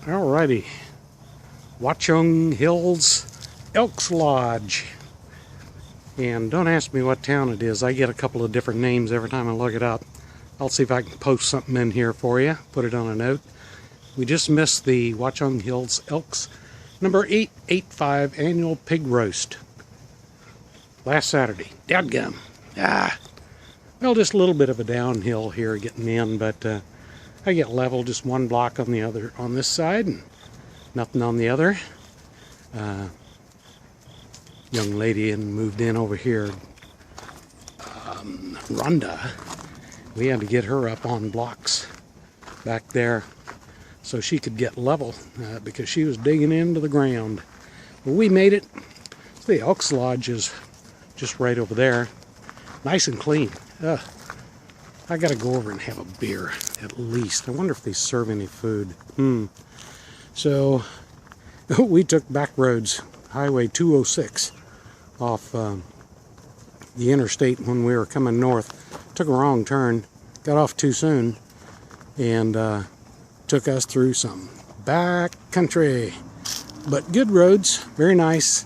Alrighty, Watchung Hills Elks Lodge. And don't ask me what town it is. I get a couple of different names every time I look it up. I'll see if I can post something in here for you, put it on a note. We just missed the Watchung Hills Elks number 885 annual pig roast last Saturday. Dadgum. Well, just a little bit of a downhill here getting in, but I get level, just one block on the other, on this side, and nothing on the other. Young lady and moved in over here, Rhonda. We had to get her up on blocks back there so she could get level because she was digging into the ground. But we made it. The Elks Lodge is just right over there, nice and clean. I gotta go over and have a beer at least. I wonder if they serve any food. So we took back roads, Highway 206, off the interstate when we were coming north. Took a wrong turn, got off too soon, and took us through some back country. But good roads, very nice,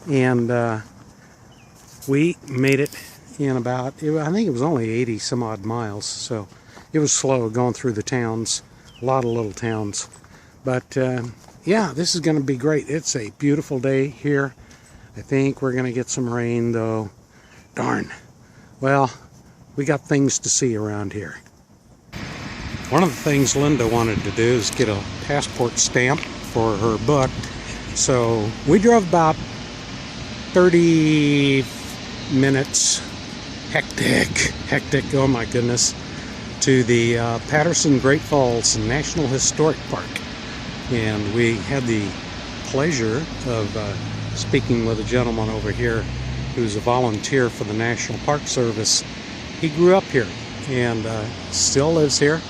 and we made it in about, I think it was only 80 some odd miles, so it was slow going through the towns, a lot of little towns. But yeah, this is going to be great. It's a beautiful day here. I think we're going to get some rain though. Darn. Well, we got things to see around here. One of the things Linda wanted to do is get a passport stamp for her book. So we drove about 30 minutes, hectic, oh my goodness, to the Patterson Great Falls National Historic Park. And we had the pleasure of speaking with a gentleman over here who's a volunteer for the National Park Service. He grew up here and still lives here,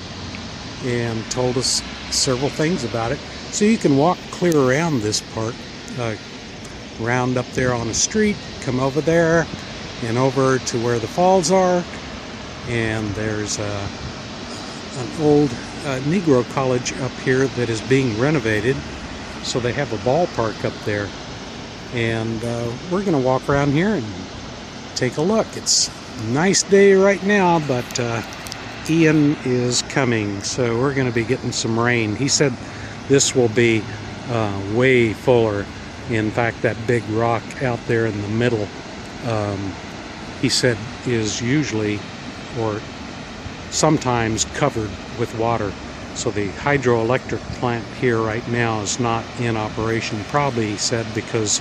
and told us several things about it. So you can walk clear around this park, round up there on a street, come over there and over to where the falls are, and there's an old Negro college up here that is being renovated, so they have a ballpark up there, and we're gonna walk around here and take a look. It's a nice day right now, but Ian is coming, so we're going to be getting some rain. He said this will be way fuller. In fact, that big rock out there in the middle, he said, is usually or sometimes covered with water. So the hydroelectric plant here right now is not in operation, probably, he said, because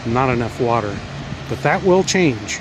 not enough water. But that will change.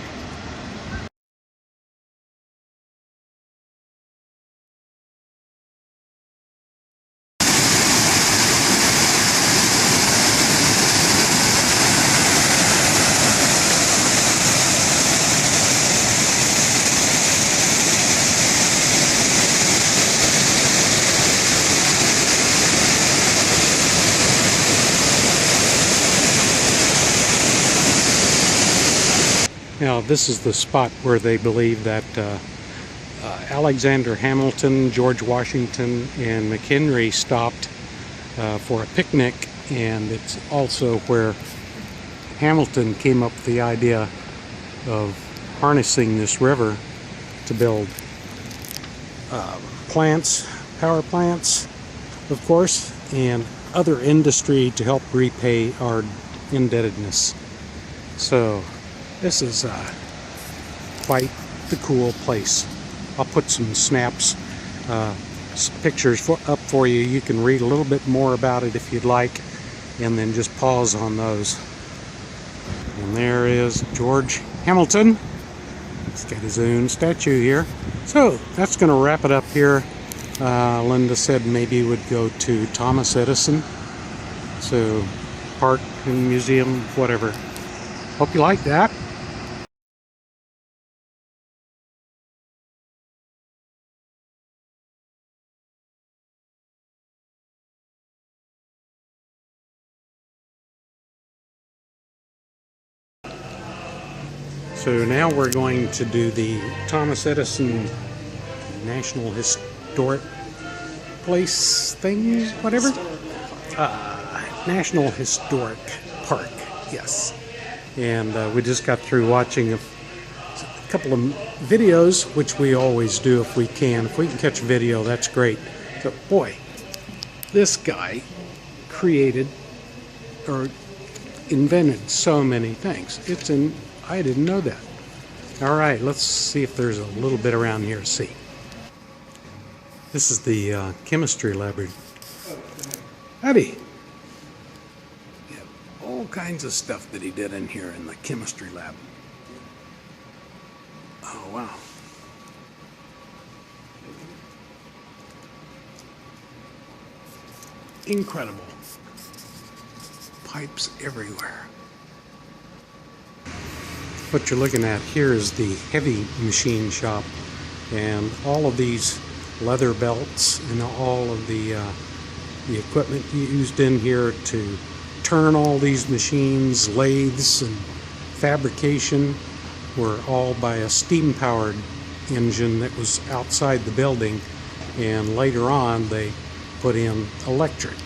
Now, this is the spot where they believe that Alexander Hamilton, George Washington, and McHenry stopped for a picnic, and it's also where Hamilton came up with the idea of harnessing this river to build plants, power plants, of course, and other industry to help repay our indebtedness. So this is quite the cool place. I'll put some snaps, pictures up for you. You can read a little bit more about it if you'd like, and then just pause on those. And there is George Hamilton. He's got his own statue here. So that's going to wrap it up here. Linda said maybe we'd go to Thomas Edison. So park and museum, whatever. Hope you like that. So now we're going to do the Thomas Edison National Historic Place thing, whatever. National Historic Park, yes. And we just got through watching a couple of videos, which we always do if we can. If we can catch a video, that's great. So, boy, this guy created or invented so many things. I didn't know that. All right, let's see if there's a little bit around here to see. This is the chemistry laboratory. Howdy. Yeah, all kinds of stuff that he did in here in the chemistry lab. Oh, wow. Incredible. Pipes everywhere. What you're looking at here is the heavy machine shop, and all of these leather belts and all of the equipment used in here to turn all these machines, lathes and fabrication, were all by a steam-powered engine that was outside the building, and later on they put in electric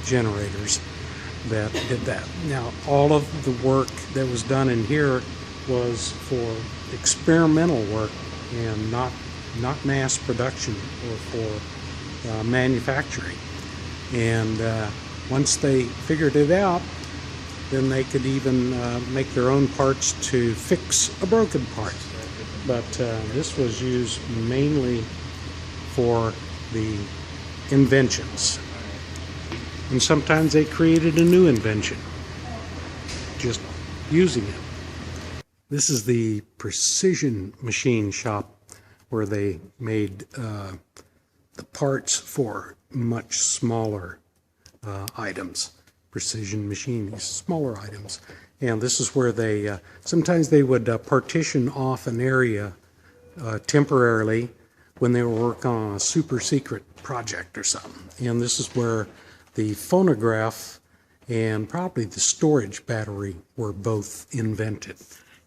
generators that did that. Now, all of the work that was done in here was for experimental work and not mass production or for manufacturing. And once they figured it out, then they could even make their own parts to fix a broken part. But this was used mainly for the inventions. And sometimes they created a new invention just using it. This is the precision machine shop where they made the parts for much smaller items. Precision machining, smaller items. And this is where they, sometimes they would partition off an area temporarily when they were working on a super secret project or something. And this is where the phonograph and probably the storage battery were both invented.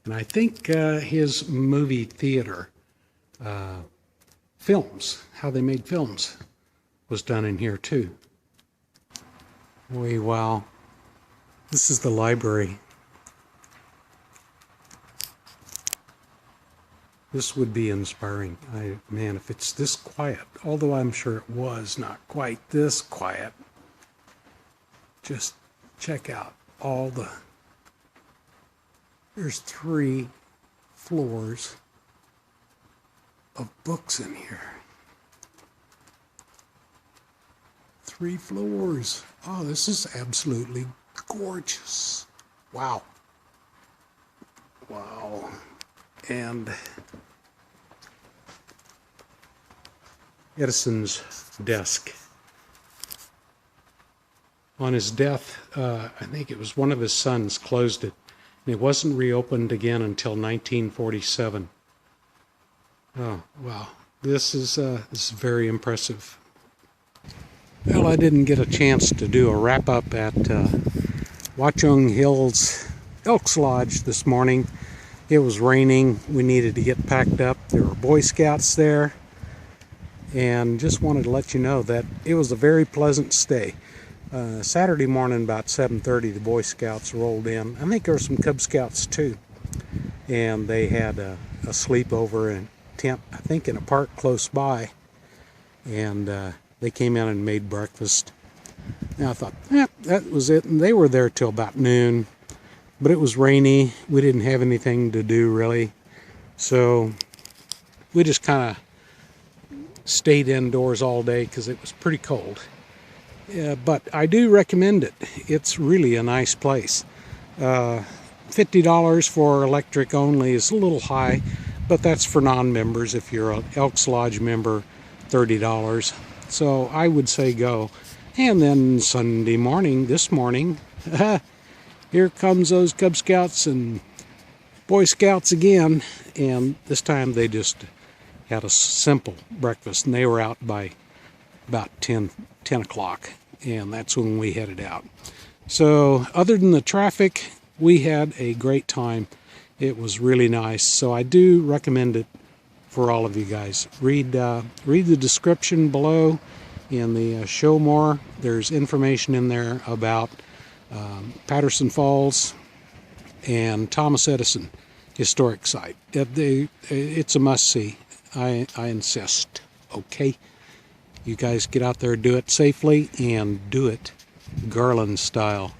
And I think his movie theater films, how they made films, was done in here too. Boy, wow. This is the library. This would be inspiring. Man, if it's this quiet, although I'm sure it was not quite this quiet, just check out all the, there's 3 floors of books in here. 3 floors. Oh, this is absolutely gorgeous. Wow. Wow. And Edison's desk. On his death, I think it was one of his sons closed it, and it wasn't reopened again until 1947. Oh, wow. This is very impressive. Well, I didn't get a chance to do a wrap-up at Watchung Hills Elks Lodge this morning. It was raining. We needed to get packed up. There were Boy Scouts there. And just wanted to let you know that it was a very pleasant stay. Saturday morning about 7:30, the Boy Scouts rolled in. I think there were some Cub Scouts too. And they had a sleepover in a tent, I think in a park close by. And they came in and made breakfast. And I thought, that was it. And they were there till about noon. But it was rainy. We didn't have anything to do really. So we just kind of stayed indoors all day because it was pretty cold. But I do recommend it. It's really a nice place. $50 for electric only is a little high, but that's for non-members. If you're an Elks Lodge member, $30. So I would say go. And then Sunday morning, this morning, here comes those Cub Scouts and Boy Scouts again. And this time they just had a simple breakfast, and they were out by about 10 o'clock, and that's when we headed out. So other than the traffic, we had a great time. It was really nice, so I do recommend it for all of you guys. Read the description below In the show more, there's information in there about Patterson Falls and Thomas Edison historic site. It's a must-see. I insist. Okay? You guys get out there, do it safely, and do it Garland style.